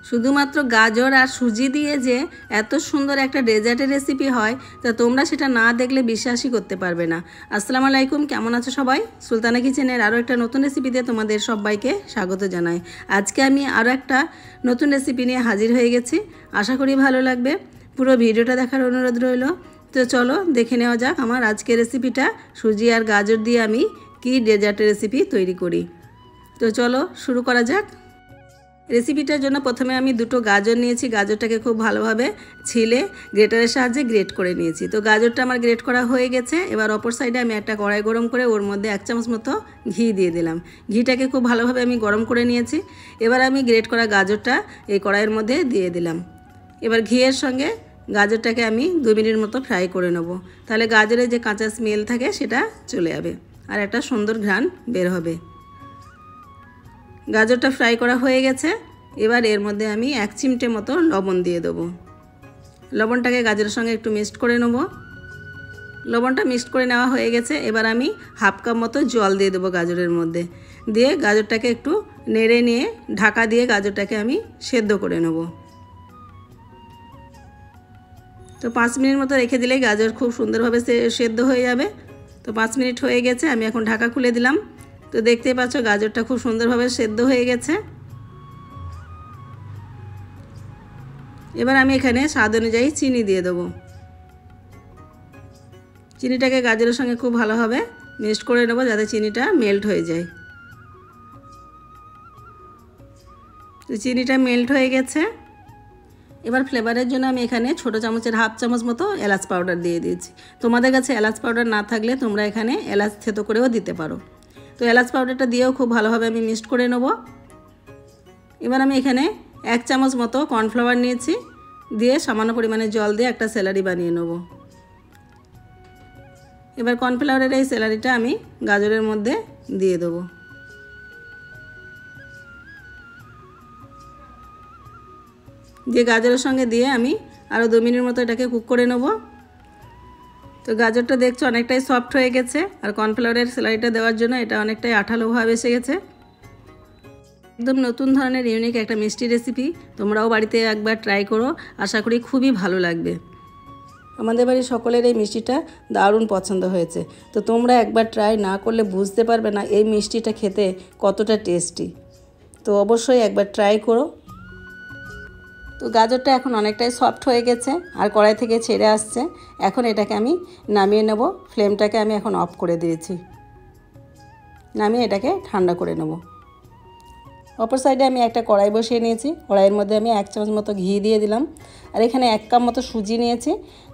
শুধুমাত্র গাজর আর সুজি দিয়ে যে এত সুন্দর একটা ডেজার্টের রেসিপি হয় তা তোমরা সেটা না দেখলে বিশ্বাসই করতে পারবে না। আসসালামু আলাইকুম, কেমন আছো সবাই? সুলতানা কিচেনের আরও একটা নতুন রেসিপি দিয়ে তোমাদের সবাইকে স্বাগত জানাই। আজকে আমি আরও একটা নতুন রেসিপি নিয়ে হাজির হয়ে গেছি। আশা করি ভালো লাগবে। পুরো ভিডিওটা দেখার অনুরোধ রইল। তো চলো দেখে নেওয়া যাক আমার আজকের রেসিপিটা, সুজি আর গাজর দিয়ে আমি কি ডেজার্টের রেসিপি তৈরি করি। তো চলো শুরু করা যাক। রেসিপিটার জন্য প্রথমে আমি দুটো গাজর নিয়েছি। গাজরটাকে খুব ভালোভাবে ছিলে গ্রেটারের সাহায্যে গ্রেট করে নিয়েছি। তো গাজরটা আমার গ্রেট করা হয়ে গেছে। এবার অপর সাইডে আমি একটা কড়াই গরম করে ওর মধ্যে 1 চামচ মতো ঘি দিয়ে দিলাম। ঘিটাকে খুব ভালোভাবে আমি গরম করে নিয়েছি। এবার আমি গ্রেট করা গাজরটা এই কড়াইয়ের মধ্যে দিয়ে দিলাম। এবার ঘিয়ের সঙ্গে গাজরটাকে আমি 2 মিনিট মতো ফ্রাই করে নেব। তাহলে গাজরের যে কাঁচা স্মেল থাকে সেটা চলে যাবে আর একটা সুন্দর ঘ্রাণ বের হবে। গাজরটা ফ্রাই করা হয়ে গেছে। এবার এর মধ্যে আমি 1 চিমটে মতো লবণ দিয়ে দেবো। লবণটাকে গাজরের সঙ্গে একটু মিক্সড করে নেব। লবণটা মিক্সড করে নেওয়া হয়ে গেছে। এবার আমি 1/2 কাপ মতো জল দিয়ে দেবো গাজরের মধ্যে। দিয়ে গাজরটাকে একটু নেড়ে নিয়ে ঢাকা দিয়ে গাজরটাকে আমি সেদ্ধ করে নেব। তো 5 মিনিট মতো রেখে দিলেই গাজর খুব সুন্দরভাবে সেদ্ধ হয়ে যাবে। তো 5 মিনিট হয়ে গেছে, আমি এখন ঢাকা খুলে দিলাম। তো দেখতেই পাচ্ছ গাজরটা খুব সুন্দরভাবে সেদ্ধ হয়ে গেছে। এবার আমি এখানে স্বাদ অনুযায়ী চিনি দিয়ে দেবো। চিনিটাকে গাজরের সঙ্গে খুব ভালোভাবে মিক্সড করে নেব যাতে চিনিটা মেল্ট হয়ে যায়। তো চিনিটা মেল্ট হয়ে গেছে। এবার ফ্লেভারের জন্য আমি এখানে ছোটো চামচের 1/2 চামচ মতো এলাচ পাউডার দিয়ে দিয়েছি। তোমাদের কাছে এলাচ পাউডার না থাকলে তোমরা এখানে এলাচ থেতো করেও দিতে পারো। তো এলাচ পাউডারটা দিয়েও খুব ভালোভাবে আমি মিক্সড করে নেব। এবার আমি এখানে 1 চামচ মতো কর্নফ্লাওয়ার নিয়েছি। দিয়ে সামান্য পরিমাণে জল দিয়ে একটা স্যালারি বানিয়ে নেব। এবার কর্নফ্লাওয়ারের এই স্যালারিটা আমি গাজরের মধ্যে দিয়ে দেবো। দিয়ে গাজরের সঙ্গে দিয়ে আমি আরও 2 মিনিট মতো এটাকে কুক করে নেব। তো গাজরটা দেখছো অনেকটাই সফট হয়ে গেছে আর কর্নফ্লাওয়ারের স্যালারিটা দেওয়ার জন্য এটা অনেকটাই আঠালো ভাব এসে গেছে। একদম নতুন ধরনের ইউনিক একটা মিষ্টি রেসিপি, তোমরাও বাড়িতে একবার ট্রাই করো। আশা করি খুবই ভালো লাগবে। আমাদের বাড়ির সকলের এই মিষ্টিটা দারুণ পছন্দ হয়েছে। তো তোমরা একবার ট্রাই না করলে বুঝতে পারবে না এই মিষ্টিটা খেতে কতটা টেস্টি। তো অবশ্যই একবার ট্রাই করো। তো গাজরটা এখন অনেকটাই সফট হয়ে গেছে আর কড়াই থেকে ছেড়ে আসছে। এখন এটাকে আমি নামিয়ে নেব। ফ্লেমটাকে আমি এখন অফ করে দিয়েছি। নামিয়ে এটাকে ঠান্ডা করে নেব। অপর সাইডে আমি একটা কড়াই বসিয়ে নিয়েছি। কড়াইয়ের মধ্যে আমি 1 চামচ মতো ঘি দিয়ে দিলাম। আর এখানে 1 কাপ মতো সুজি নিয়েছি,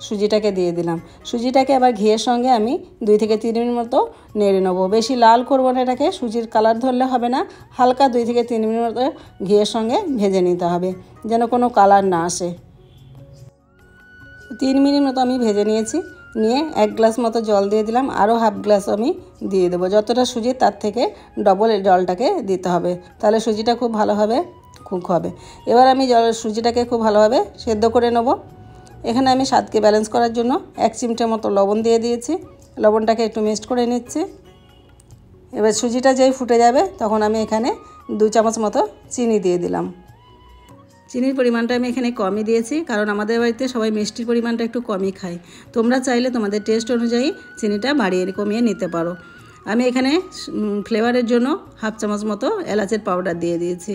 সুজিটাকে দিয়ে দিলাম। সুজিটাকে আবার ঘিয়ের সঙ্গে আমি 2 থেকে 3 মিনিট মতো নেড়ে নেব। বেশি লাল করবো না এটাকে, সুজির কালার ধরলে হবে না। হালকা 2 থেকে 3 মিনিট মতো ঘিয়ের সঙ্গে ভেজে নিতে হবে যেন কোনো কালার না আসে। 3 মিনিট মতো আমি ভেজে নিয়েছি। নিয়ে 1 গ্লাস মতো জল দিয়ে দিলাম। আরও 1/2 গ্লাস আমি দিয়ে দেবো। যতটা সুজি তার থেকে ডবল জলটাকে দিতে হবে, তাহলে সুজিটা খুব ভালোভাবে কুক হবে। এবার আমি সুজিটাকে খুব ভালোভাবে সেদ্ধ করে নেব। এখানে আমি স্বাদকে ব্যালেন্স করার জন্য 1 চিমটে মতো লবণ দিয়ে দিয়েছি। লবণটাকে একটু মিক্সড করে নিচ্ছি। এবার সুজিটা যেই ফুটে যাবে তখন আমি এখানে 2 চামচ মতো চিনি দিয়ে দিলাম। চিনির পরিমাণটা আমি এখানে কমই দিয়েছি, কারণ আমাদের বাড়িতে সবাই মিষ্টির পরিমাণটা একটু কমই খায়। তোমরা চাইলে তোমাদের টেস্ট অনুযায়ী চিনিটা বাড়িয়ে কমিয়ে নিতে পারো। আমি এখানে ফ্লেভারের জন্য 1/2 চামচ মতো এলাচের পাউডার দিয়ে দিয়েছি।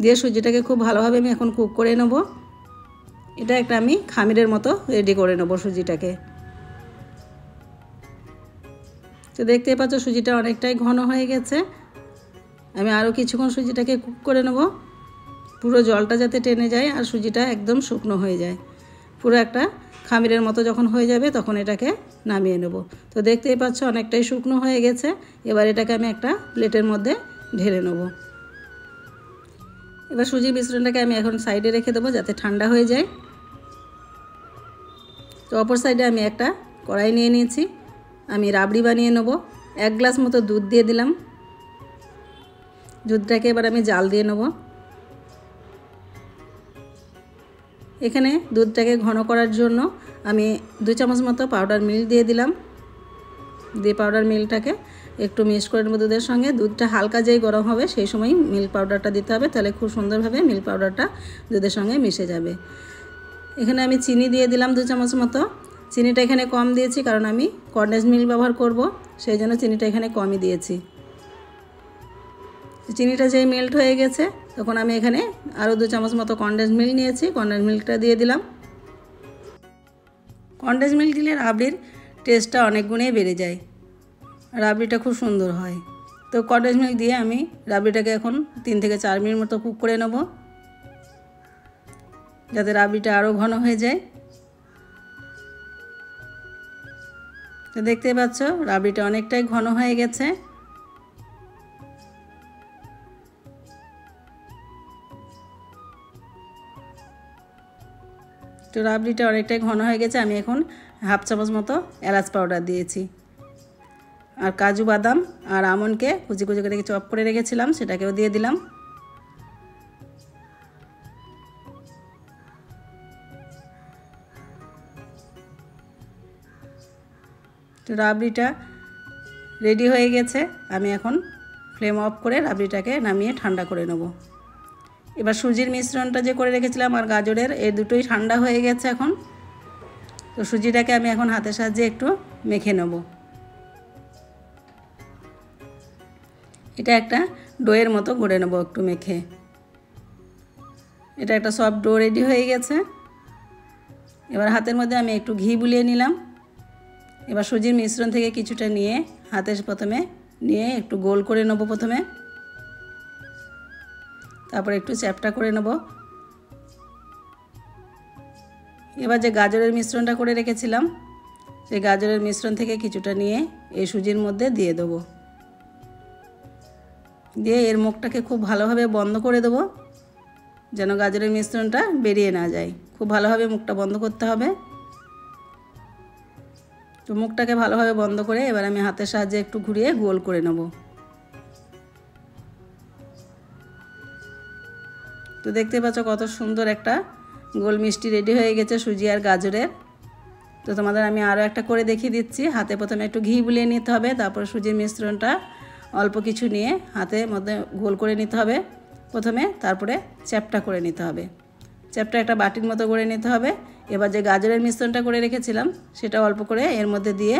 দিয়ে সুজিটাকে খুব ভালোভাবে আমি এখন কুক করে নেব। এটা একটা আমি খামিরের মতো রেডি করে নেব সুজিটাকে। তো দেখতেই পাচ্ছ সুজিটা অনেকটাই ঘন হয়ে গেছে। আমি আরও কিছুক্ষণ সুজিটাকে কুক করে নেব, পুরো জলটা যাতে টেনে যায় আর সুজিটা একদম শুকনো হয়ে যায়। পুরো একটা খামিরের মতো যখন হয়ে যাবে তখন এটাকে নামিয়ে নেব। তো দেখতেই পাচ্ছ অনেকটাই শুকনো হয়ে গেছে। এবার এটাকে আমি একটা প্লেটের মধ্যে ঢেলে নেব। এবার সুজির মিশ্রণটাকে আমি এখন সাইডে রেখে দেবো যাতে ঠান্ডা হয়ে যায়। তো অপর সাইডে আমি একটা কড়াই নিয়ে নিয়েছি। আমি রাবড়ি বানিয়ে নেব। 1 গ্লাস মতো দুধ দিয়ে দিলাম। দুধটাকে এবার আমি জাল দিয়ে নেব। এখানে দুধটাকে ঘন করার জন্য আমি 2 চামচ মতো পাউডার মিল্ক দিয়ে দিলাম। দিয়ে পাউডার মিল্কটাকে একটু মিক্স করে নেবো দুধের সঙ্গে। দুধটা হালকা যেই গরম হবে সেই সময় মিল্ক পাউডারটা দিতে হবে, তাহলে খুব সুন্দরভাবে মিল্ক পাউডারটা দুধের সঙ্গে মিশে যাবে। এখানে আমি চিনি দিয়ে দিলাম 2 চামচ মতো। চিনিটা এখানে কম দিয়েছি কারণ আমি কনডেন্স মিল্ক ব্যবহার করব, সেই জন্য চিনিটা এখানে কমই দিয়েছি। চিনিটা যেই মেল্ট হয়ে গেছে তখন আমি এখানে আরও 2 চামচ মতো কনডেন্স মিল্ক নিয়েছি, কনডেন্স মিল্কটা দিয়ে দিলাম। কনডেন্স মিল্ক দিলে রাবড়ির টেস্টটা অনেক গুণেই বেড়ে যায়, রাবড়িটা খুব সুন্দর হয়। তো কনডেন্স মিল্ক দিয়ে আমি রাবড়িটাকে এখন 3 থেকে 4 মিনিট মতো কুক করে নেব, যাতে রাবড়িটা আরও ঘন হয়ে যায়। তো দেখতে পাচ্ছ রাবড়িটা অনেকটাই ঘন হয়ে গেছে। তো রাবড়িটা অনেকটাই ঘন হয়ে গেছে। আমি এখন হাফ চামচ মতো এলাচ পাউডার দিয়েছি, আর কাজু বাদাম আর আমন্ডকে কুচি কুচি করে চপ করে রেখেছিলাম সেটাকেও দিয়ে দিলাম। তো রাবড়িটা রেডি হয়ে গেছে। আমি এখন ফ্লেম অফ করে রাবড়িটাকে নামিয়ে ঠান্ডা করে নেব। এবার সুজির মিশ্রণটা যে করে রেখেছিলাম আর গাজরের, এই দুটোই ঠান্ডা হয়ে গেছে এখন। তো সুজিটাকে আমি এখন হাতের সাহায্যে একটু মেখে নেব। এটা একটা ডোয়ের মতো গড়ে নেব একটু মেখে। এটা একটা সফট ডো রেডি হয়ে গেছে। এবার হাতের মধ্যে আমি একটু ঘি বুলিয়ে নিলাম। এবার সুজির মিশ্রণ থেকে কিছুটা নিয়ে হাতের প্রথমে নিয়ে একটু গোল করে নেব প্রথমে, তারপর একটু চ্যাপটা করে নেব। এবার যে গাজরের মিশ্রণটা করে রেখেছিলাম সেই গাজরের মিশ্রণ থেকে কিছুটা নিয়ে এই সুজির মধ্যে দিয়ে দেবো। দিয়ে এর মুখটাকে খুব ভালোভাবে বন্ধ করে দেবো, যেন গাজরের মিশ্রণটা বেরিয়ে না যায়। খুব ভালোভাবে মুখটা বন্ধ করতে হবে। তো মুখটাকে ভালোভাবে বন্ধ করে এবার আমি হাতের সাহায্যে একটু ঘুরিয়ে গোল করে নেব। তো দেখতে পাচ্ছ কত সুন্দর একটা গোল মিষ্টি রেডি হয়ে গেছে সুজি আর গাজরের। তো তোমাদের আমি আরও একটা করে দেখিয়ে দিচ্ছি। হাতে প্রথমে একটু ঘি বুলিয়ে নিতে হবে, তারপর সুজির মিশ্রণটা অল্প কিছু নিয়ে হাতের মধ্যে গোল করে নিতে হবে প্রথমে, তারপরে চ্যাপটা করে নিতে হবে। চ্যাপটা একটা বাটির মতো করে নিতে হবে। এবার যে গাজরের মিশ্রণটা করে রেখেছিলাম সেটা অল্প করে এর মধ্যে দিয়ে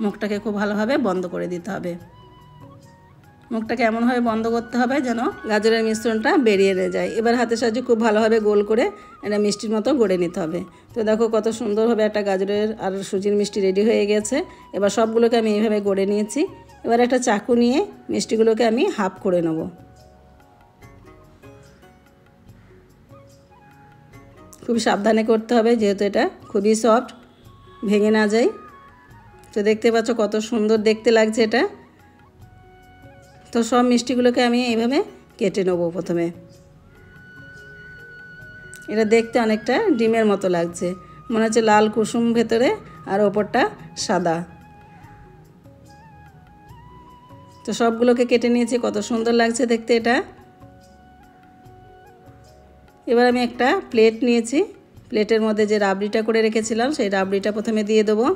মুখটাকে খুব ভালোভাবে বন্ধ করে দিতে হবে। মুখটাকে এমনভাবে বন্ধ করতে হবে যেন গাজরের মিশ্রণটা বেরিয়ে যায়। এবার হাতের সাহায্যে খুব ভালোভাবে গোল করে এটা মিষ্টির মতো গড়ে নিতে হবে। তো দেখো কত সুন্দরভাবে একটা গাজরের আর সুজির মিষ্টি রেডি হয়ে গেছে। এবার সবগুলোকে আমি এইভাবে গড়ে নিয়েছি। এবার একটা চাকু নিয়ে মিষ্টিগুলোকে আমি হাফ করে নেব। খুব সাবধানে করতে হবে যেহেতু এটা খুবই সফট, ভেঙে না যায়। তো দেখতে পাচ্ছ কত সুন্দর দেখতে লাগছে এটা। তো সব মিষ্টিগুলোকে আমি এইভাবে কেটে নেব প্রথমে। এটা দেখতে অনেকটা ডিমের মতো লাগছে, মনে হচ্ছে লাল কুসুম ভেতরে আর ওপরটা সাদা। তো সবগুলোকে কেটে নিয়েছি, কত সুন্দর লাগছে দেখতে এটা। এবার আমি একটা প্লেট নিয়েছি, প্লেটের মধ্যে যে রাবড়িটা করে রেখেছিলাম সেই রাবড়িটা প্রথমে দিয়ে দেবো।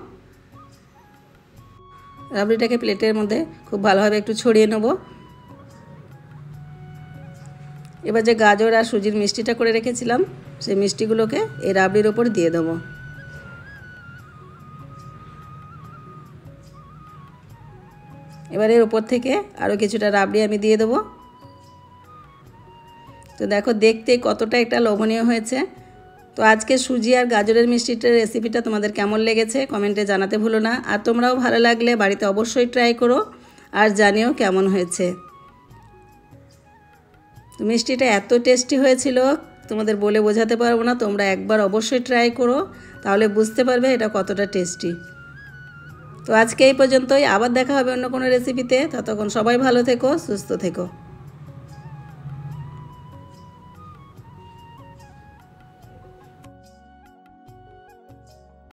রাবড়িটাকে প্লেটের মধ্যে খুব ভালোভাবে একটু ছড়িয়ে নেব। এবার যে গাজর আর সুজির মিষ্টিটা করে রেখেছিলাম সেই মিষ্টিগুলোকে এই রাবড়ির ওপর দিয়ে দেবো। এবার এর উপর থেকে আরও কিছুটা রাবড়ি আমি দিয়ে দেবো। তো দেখো দেখতে কতটা একটা লোভনীয় হয়েছে। তো আজকে সুজি আর গাজরের মিষ্টিটার রেসিপিটা তোমাদের কেমন লেগেছে কমেন্টে জানাতে ভুলো না। আর তোমরাও ভালো লাগলে বাড়িতে অবশ্যই ট্রাই করো আর জানিও কেমন হয়েছে। তো মিষ্টিটা এত টেস্টি হয়েছিল তোমাদের বলে বোঝাতে পারবো না। তোমরা একবার অবশ্যই ট্রাই করো, তাহলে বুঝতে পারবে এটা কতটা টেস্টি। তো আজকে এই পর্যন্তই, আবার দেখা হবে অন্য কোনো রেসিপিতে। ততক্ষণ সবাই ভালো থেকো, সুস্থ থেকো।